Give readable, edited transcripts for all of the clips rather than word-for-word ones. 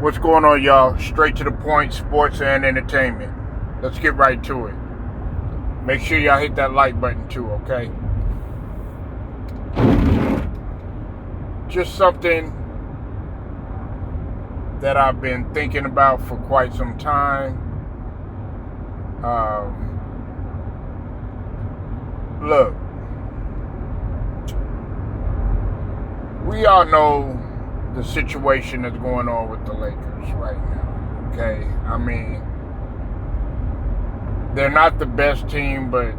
What's going on, y'all? Straight to the point, sports and entertainment. Let's get right to it. Make sure y'all hit that like button too, okay? Just something that I've been thinking about for quite some time. Look, we all know the situation that's going on with the Lakers right now, okay? I mean, they're not the best team, but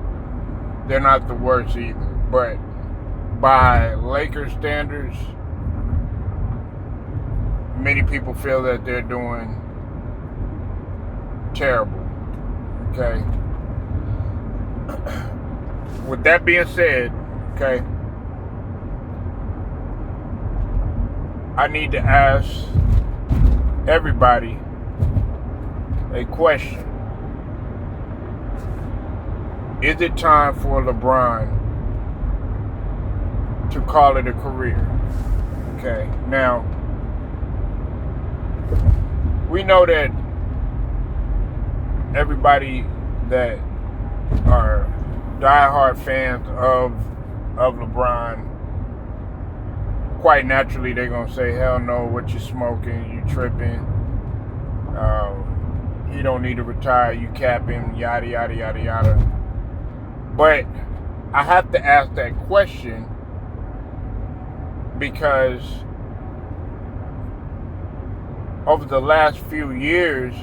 they're not the worst either. But by Lakers standards, many people feel that they're doing terrible, okay? With that being said, okay, I need to ask everybody a question. Is it time for LeBron to call it a career? Okay, now, we know that everybody that are diehard fans of LeBron, quite naturally, they're going to say, hell no, what you smoking, you tripping, you don't need to retire, you capping, yada, yada, yada, yada. But I have to ask that question because over the last few years,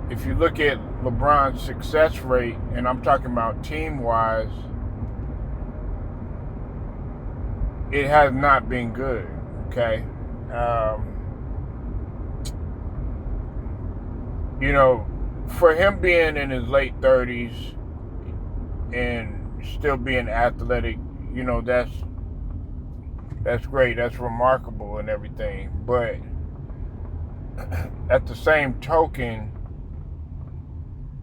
if you look at LeBron's success rate, and I'm talking about team-wise, it has not been good, okay? For him being in his late 30s and still being athletic, that's great. That's remarkable and everything. But at the same token,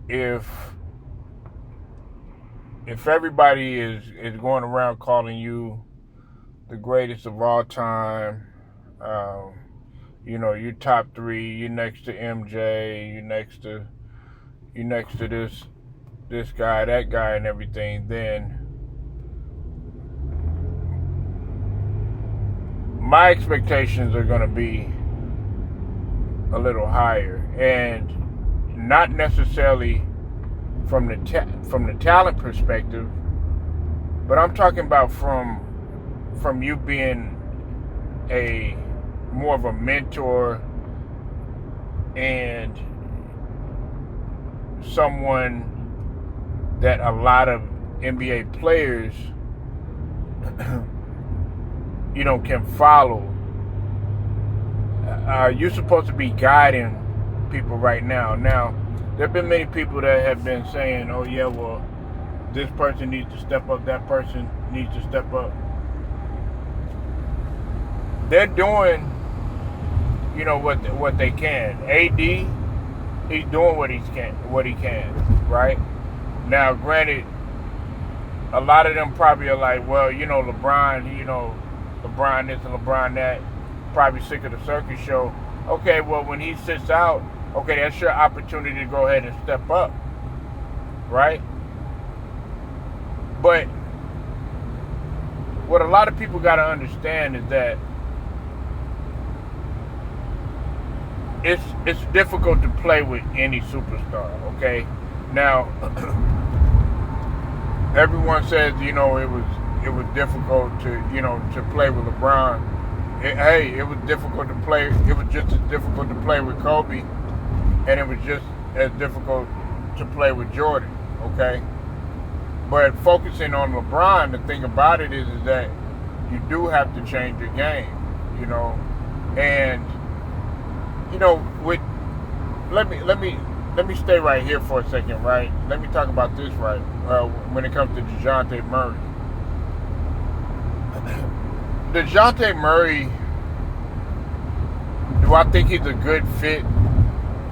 if everybody is going around calling you the greatest of all time, you're top 3, you're next to MJ, you're next to this guy, that guy, and everything, then my expectations are going to be a little higher, and not necessarily from the talent perspective, but I'm talking about from you being a more of a mentor and someone that a lot of NBA players can follow. You're supposed to be guiding people right now. Now, there have been many people that have been saying, oh yeah, well, this person needs to step up, that person needs to step up. They're doing, what they can. AD, he's doing what he can, right? Now, granted, a lot of them probably are like, well, LeBron, LeBron this and LeBron that, probably sick of the circus show. Okay, well, when he sits out, okay, that's your opportunity to go ahead and step up, right? But what a lot of people got to understand is that it's difficult to play with any superstar, okay? Now, everyone says, it was difficult to play with LeBron. It was difficult to play. It was just as difficult to play with Kobe, and it was just as difficult to play with Jordan, okay? But focusing on LeBron, the thing about it is that you do have to change your game, and let me stay right here for a second, right? Let me talk about this, right? When it comes to DeJounte Murray. DeJounte Murray, do I think he's a good fit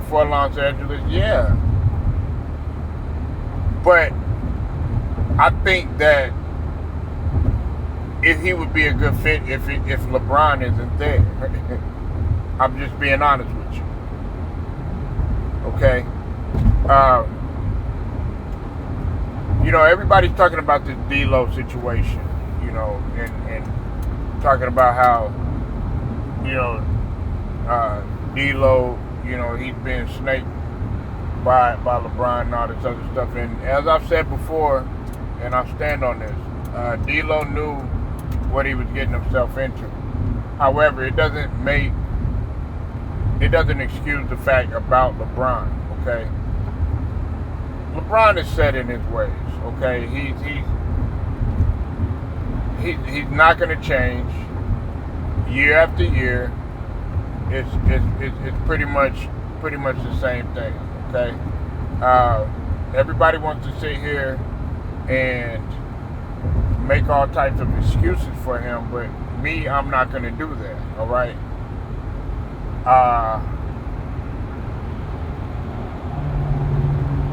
for Los Angeles? Yeah. But I think that if he would be a good fit if LeBron isn't there. I'm just being honest with you. Okay. Uh, everybody's talking about this D-Lo situation, and talking about how, D-Lo, he's being snaked by LeBron and all this other stuff. And as I've said before, and I stand on this, D-Lo knew what he was getting himself into. However, it doesn't excuse the fact about LeBron. Okay, LeBron is set in his ways. Okay, he's not going to change year after year. It's pretty much the same thing. Okay, everybody wants to sit here and make all types of excuses for him, but me, I'm not going to do that. All right.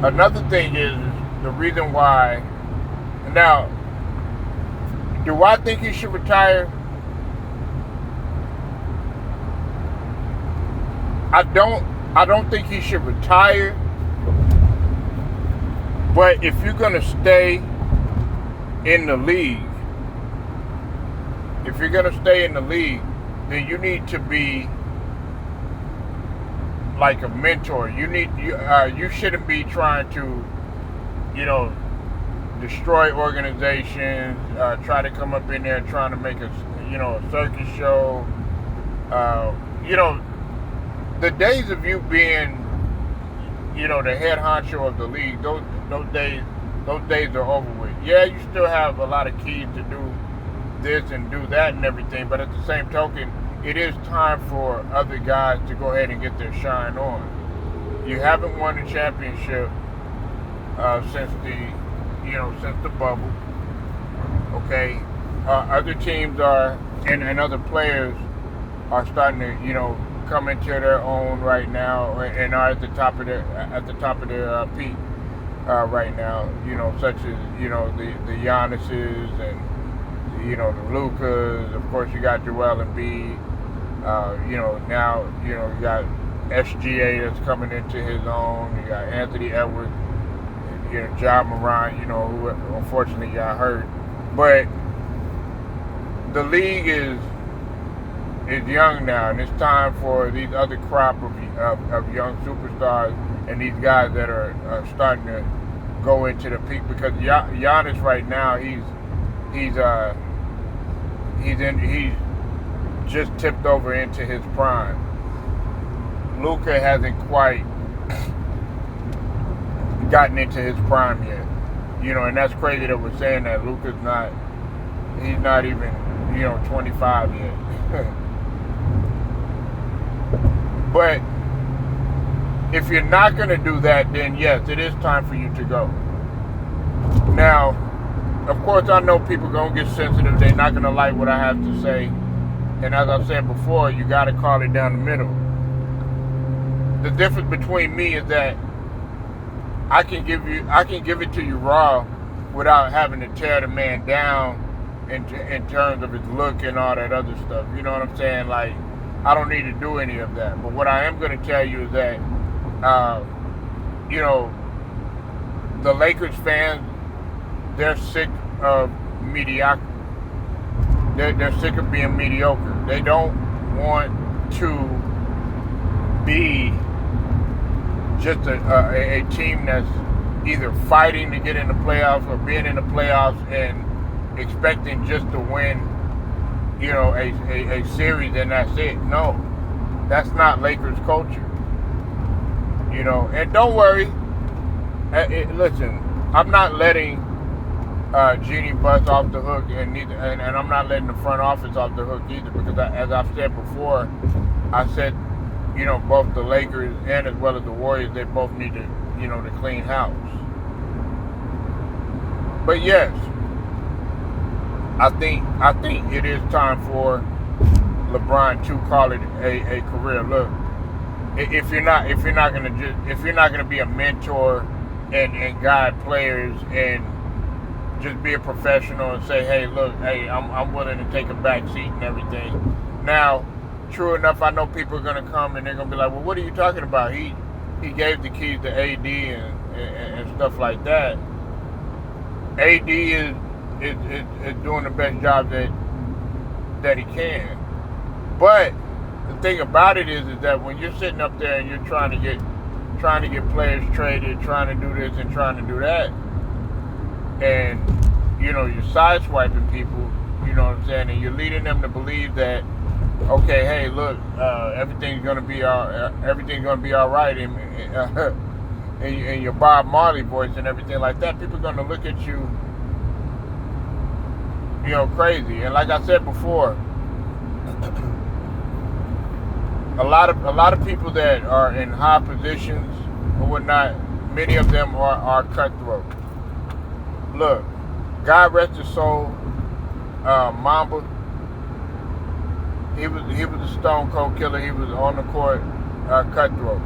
Another thing is the reason why. Now, do I think he should retire? I don't think he should retire. But if you're gonna stay in the league, then you need to be like a mentor. You shouldn't be trying to, destroy organizations. Try to come up in there trying to make a circus show. The days of you being, the head honcho of the league, those days are over with. Yeah, you still have a lot of keys to do this and do that and everything, but at the same token, it is time for other guys to go ahead and get their shine on. You haven't won a championship since the bubble. Okay, other teams are and other players are starting to come into their own right now and are at the top of their peak right now. Such as the Giannis's and the Lucas. Of course, you got Joel Embiid. Now you got SGA that's coming into his own. You got Anthony Edwards. Ja Morant. Who unfortunately got hurt. But the league is young now, and it's time for these other crop of young superstars and these guys that are starting to go into the peak. Because Giannis right now, he's just tipped over into his prime. Luka hasn't quite gotten into his prime yet. And that's crazy that we're saying that. Luka's he's not even 25 yet. But if you're not going to do that, then yes, it is time for you to go. Now, of course, I know people going to get sensitive. They're not going to like what I have to say. And as I said before, you got to call it down the middle. The difference between me is that I can give it to you raw without having to tear the man down in terms of his look and all that other stuff. You know what I'm saying? Like, I don't need to do any of that. But what I am going to tell you is that, the Lakers fans, they're sick of mediocrity. They're sick of being mediocre. They don't want to be just a team that's either fighting to get in the playoffs or being in the playoffs and expecting just to win, a series and that's it. No, that's not Lakers culture. And don't worry. Listen, I'm not letting Jeannie Buss off the hook, and I'm not letting the front office off the hook either, because as I've said before, I said, both the Lakers and as well as the Warriors, they both need to, to clean house. But yes, I think it is time for LeBron to call it a career. Look, if you're not gonna be a mentor and guide players and just be a professional and say, hey, look, hey, I'm willing to take a back seat and everything. Now, true enough, I know people are gonna come and they're gonna be like, well, what are you talking about? He gave the keys to AD and stuff like that. AD is doing the best job that he can. But the thing about it is that when you're sitting up there and you're trying to get players traded, trying to do this and trying to do that, and you're sideswiping people, you know what I'm saying, and you're leading them to believe that, okay, hey, look, everything's gonna be all right, in your Bob Marley voice and everything like that. People are gonna look at you, crazy. And like I said before, a lot of people that are in high positions or whatnot, many of them are cutthroat. Look, God rest his soul, Mamba. He was a stone cold killer. He was on the court, cutthroat.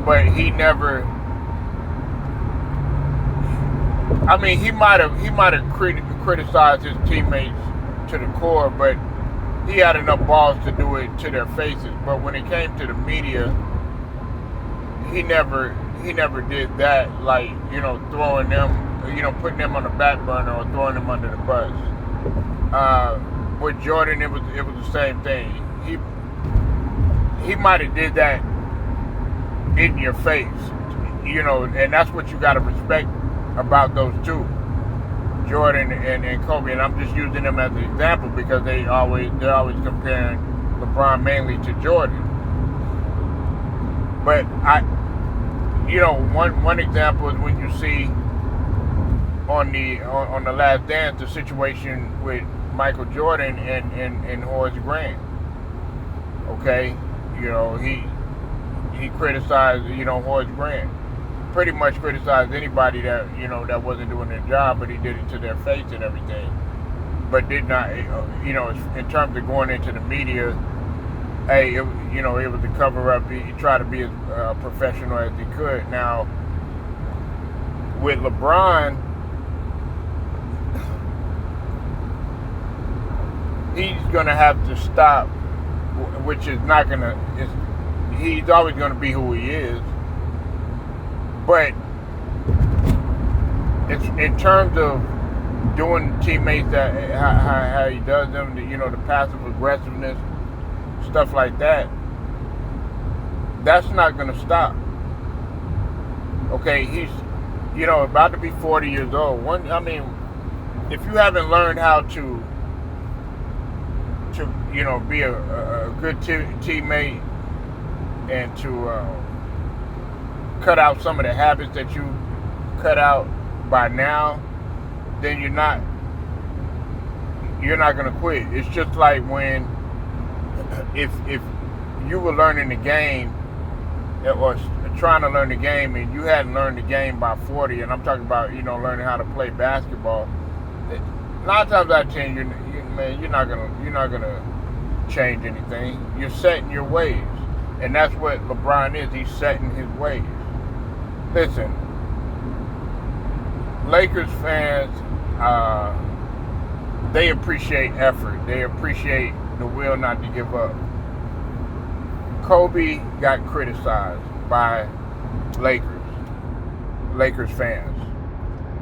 But he never. I mean, he might have criticized his teammates to the core, but he had enough balls to do it to their faces. But when it came to the media, he never did that, like, throwing them, putting them on the back burner or throwing them under the bus. With Jordan, it was the same thing. He might have did that in your face, and that's what you got to respect about those two, Jordan and Kobe. And I'm just using them as an example because they're always comparing LeBron mainly to Jordan. But one example is when you see on the Last Dance, the situation with Michael Jordan and Horace Grant. Okay, he criticized Horace Grant. Pretty much criticized anybody that that wasn't doing their job, but he did it to their face and everything. But did not, in terms of going into the media, hey, it was a cover up. He tried to be as professional as he could. Now, with LeBron, he's gonna have to stop, which is not gonna. He's always gonna be who he is. But it's in terms of doing teammates that how he does them, the passive aggressiveness, stuff like that. That's not going to stop. Okay, he's about to be 40 years old. If you haven't learned how to be a good teammate and to cut out some of the habits that you cut out by now, then you're not gonna quit. It's just like when if you were learning the game or trying to learn the game and you hadn't learned the game by 40, and I'm talking about learning how to play basketball. 9 times out of 10, you're not gonna change anything. You're set in your ways, and that's what LeBron is. He's set in his ways. Listen, Lakers fans, they appreciate effort. They appreciate the will not to give up. Kobe got criticized by Lakers fans.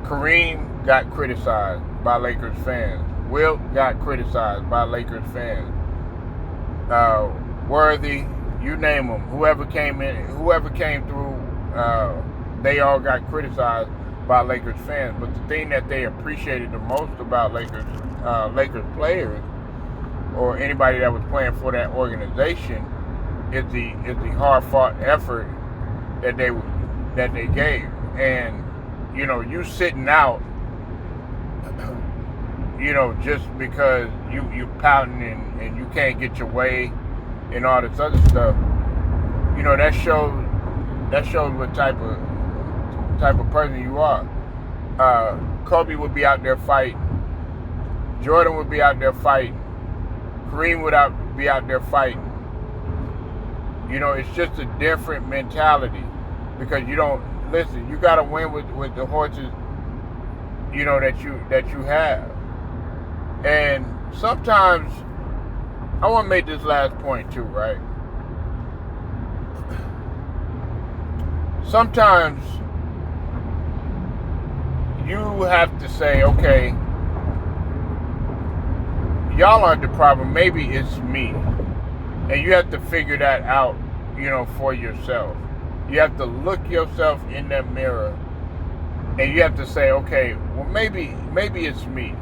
Kareem got criticized by Lakers fans. Wilt got criticized by Lakers fans. Worthy, you name them. Whoever came through, they all got criticized by Lakers fans. But the thing that they appreciated the most about Lakers players or anybody that was playing for that organization is the hard-fought effort that they gave. And you sitting out, just because you pouting and you can't get your way and all this other stuff, that shows what type of person you are. Kobe would be out there fighting. Jordan would be out there fighting. Kareem would be out there fighting. It's just a different mentality because you don't listen. You got to win with the horses, that you have. And sometimes, I want to make this last point too, right? Sometimes you have to say, okay, y'all aren't the problem, maybe it's me. And you have to figure that out, for yourself. You have to look yourself in that mirror and you have to say, okay, well, maybe it's me.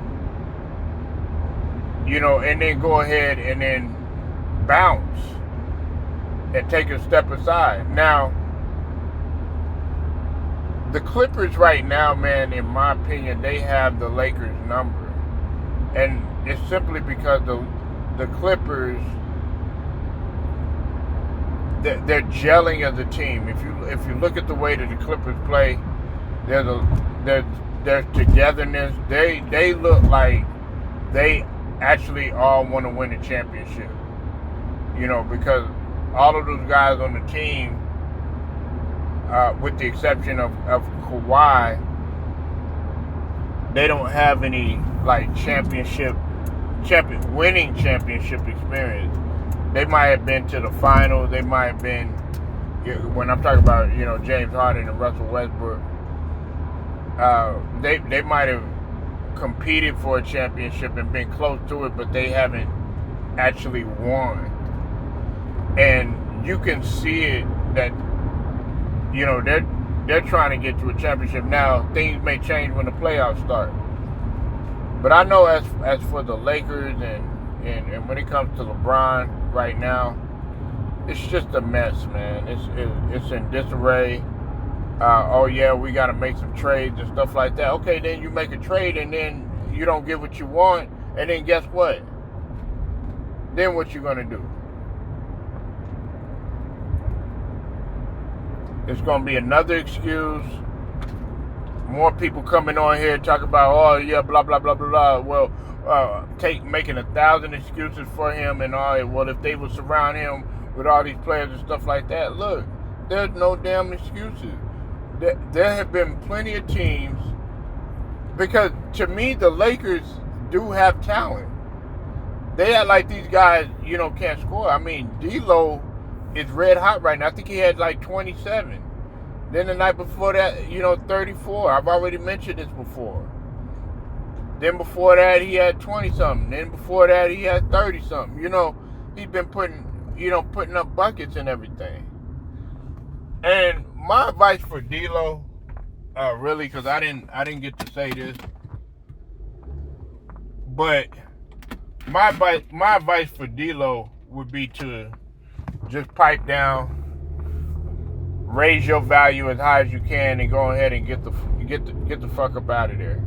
And then go ahead and then bounce and take a step aside. Now, the Clippers right now, man, in my opinion, they have the Lakers number. And it's simply because the Clippers, they're gelling as a team. If you look at the way that the Clippers play, their togetherness, they look like they actually all want to win the championship. Because all of those guys on the team, with the exception of Kawhi, they don't have any like winning championship experience. They might have been to the finals. They might have been, when I'm talking about James Harden and Russell Westbrook, they might have competed for a championship and been close to it, but they haven't actually won. And you can see it that they're trying to get to a championship. Now things may change when the playoffs start, but I know as for the Lakers and when it comes to LeBron right now, it's just a mess, man. It's in disarray. Oh yeah, we got to make some trades and stuff like that. Okay, then you make a trade and then you don't get what you want, and then guess what? Then what you gonna do? It's gonna be another excuse. More people coming on here talking about, oh yeah, blah blah blah blah blah. Well, making 1,000 excuses for him and all. Well, if they would surround him with all these players and stuff like that, look, there's no damn excuses. There have been plenty of teams, because to me the Lakers do have talent. They act like these guys, can't score. I mean, D'Lo is red hot right now. I think he had like 27. Then the night before that, 34. I've already mentioned this before. Then before that, he had 20-something. Then before that, he had 30-something. He's been putting up buckets and everything. And my advice for D'Lo, really, because I didn't get to say this, but my advice for D'Lo would be to just pipe down, raise your value as high as you can, and go ahead and get the fuck up out of there.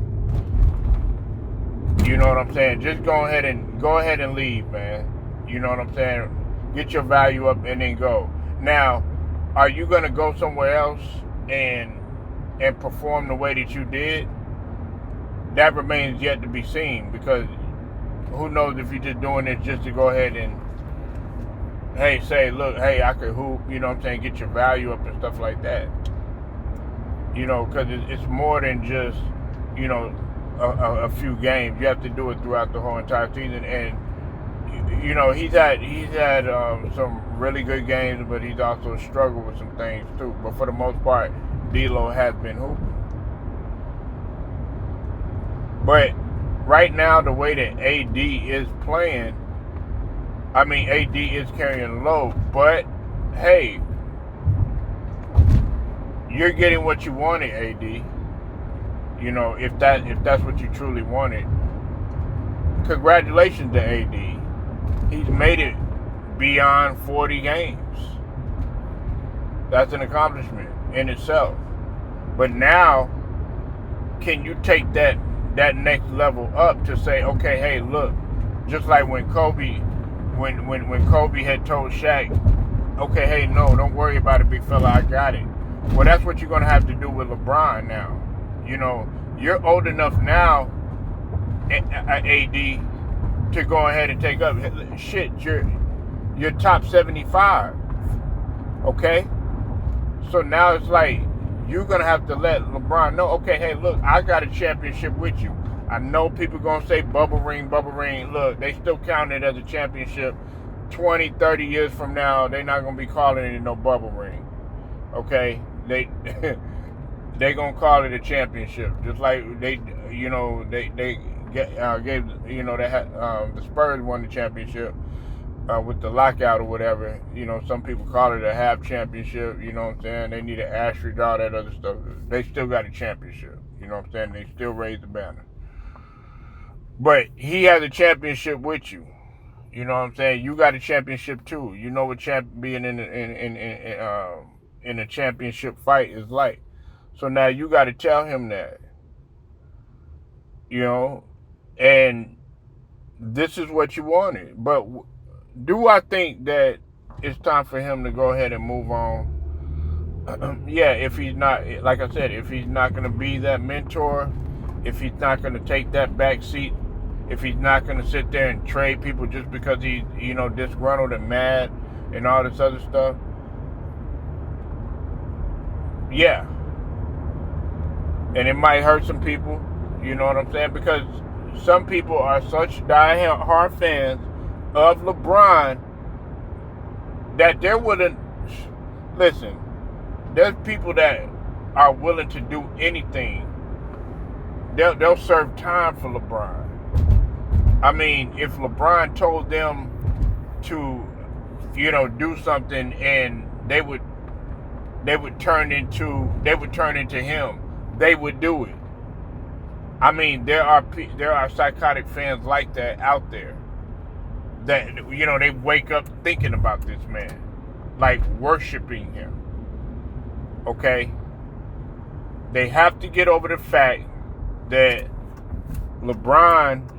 You know what I'm saying? Just go ahead and leave, man. You know what I'm saying? Get your value up and then go. Now, are you gonna go somewhere else and perform the way that you did? That remains yet to be seen, because who knows if you're just doing it just to go ahead and I could hoop, get your value up and stuff like that. Because it's more than just, a few games. You have to do it throughout the whole entire season. And, he's had some really good games, but he's also struggled with some things too. But for the most part, D'Lo has been hooping. But right now, the way that AD is playing, AD is carrying the load, but hey, you're getting what you wanted, AD. If that's what you truly wanted, congratulations to AD. He's made it beyond 40 games. That's an accomplishment in itself. But now, can you take that next level up to say, okay, hey, look, just like when Kobe had told Shaq, okay, hey, no, don't worry about it, big fella, I got it. Well, that's what you're going to have to do with LeBron now. You're old enough now, AD, to go ahead and take up. Shit, you're top 75. Okay? So now it's like, you're going to have to let LeBron know, okay, hey, look, I got a championship with you. I know people going to say bubble ring, bubble ring. Look, they still count it as a championship. 20, 30 years from now, they're not going to be calling it no bubble ring. Okay? They going to call it a championship. Just like they gave, the Spurs won the championship with the lockout or whatever. Some people call it a half championship. You know what I'm saying? They need an asterisk, all that other stuff. They still got a championship. You know what I'm saying? They still raise the banner. But he has a championship with you. You know what I'm saying? You got a championship too. You know what being in a championship fight is like. So now you got to tell him that. And this is what you wanted. But do I think that it's time for him to go ahead and move on? Yeah, if he's not, like I said, if he's not going to be that mentor, if he's not going to take that back seat, if he's not going to sit there and trade people just because he's, disgruntled and mad and all this other stuff, yeah. And it might hurt some people, you know what I'm saying? Because some people are such die-hard fans of LeBron that they're willing, listen, there's people that are willing to do anything. They'll serve time for LeBron. I mean, if LeBron told them to, do something and they would turn into him, they would do it. I mean, there are psychotic fans like that out there that, they wake up thinking about this man, like worshiping him. Okay? They have to get over the fact that LeBron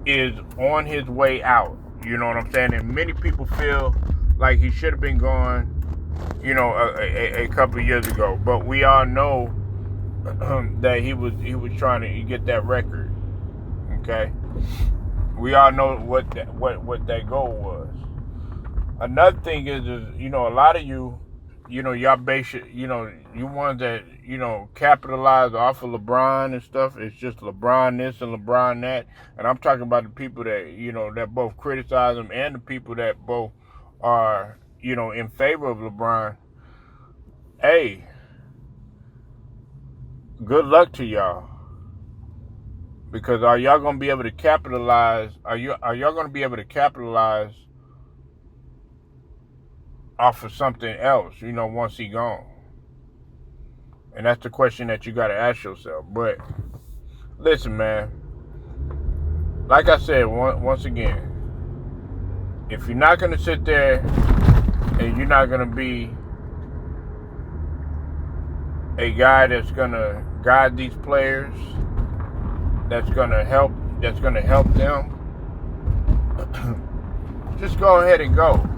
is on his way out. You know what I'm saying? And many people feel like he should have been gone, a couple of years ago. But we all know that he was trying to get that record. Okay? We all know what that goal was. Another thing is a lot of you, y'all base it, you ones that, capitalize off of LeBron and stuff. It's just LeBron this and LeBron that. And I'm talking about the people that, that both criticize him and the people that both are, in favor of LeBron. Hey, good luck to y'all. Because are y'all going to be able to capitalize? Are y'all going to be able to capitalize off of something else, once he gone? And that's the question that you got to ask yourself. But listen, man, like I said, once again, if you're not going to sit there and you're not going to be a guy that's going to guide these players, that's going to help them, just go ahead and go.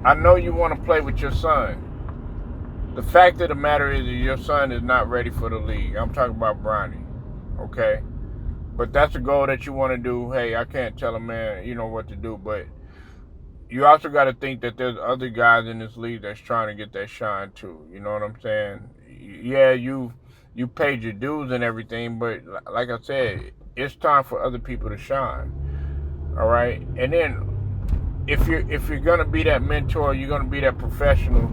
I know you want to play with your son. The fact of the matter is that your son is not ready for the league. I'm talking about Bronny, okay? But that's a goal that you want to do. Hey, I can't tell a man, what to do. But you also got to think that there's other guys in this league that's trying to get that shine too. You know what I'm saying? Yeah, you paid your dues and everything, but like I said, it's time for other people to shine. All right? And then if you're gonna be that mentor, you're gonna be that professional.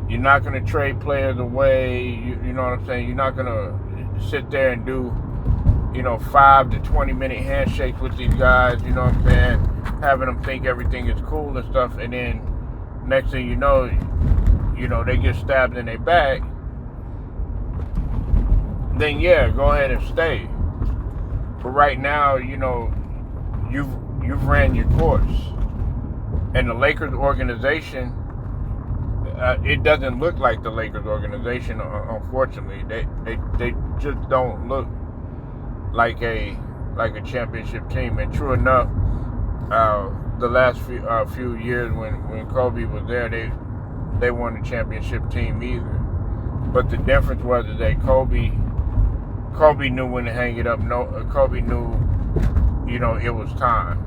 You're not gonna trade players away. You know what I'm saying? You're not gonna sit there and do 5 to 20 minute handshakes with these guys. You know what I'm saying? Having them think everything is cool and stuff, and then next thing you know, they get stabbed in their back. Then yeah, go ahead and stay. But right now, you've ran your course. And the Lakers organization, it doesn't look like the Lakers organization, unfortunately. They just don't look like a championship team. And true enough, the last few years when Kobe was there, they weren't a championship team either. But the difference was that Kobe knew when to hang it up. Kobe knew, it was time.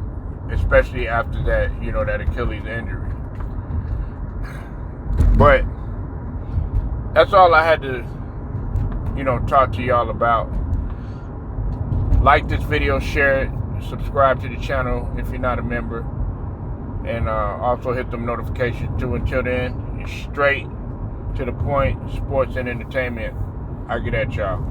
Especially after that, that Achilles injury. But that's all I had to talk to y'all about. Like this video, share it, subscribe to the channel if you're not a member, and also hit them notifications too. Until then, straight to the point, sports and entertainment. I get at y'all.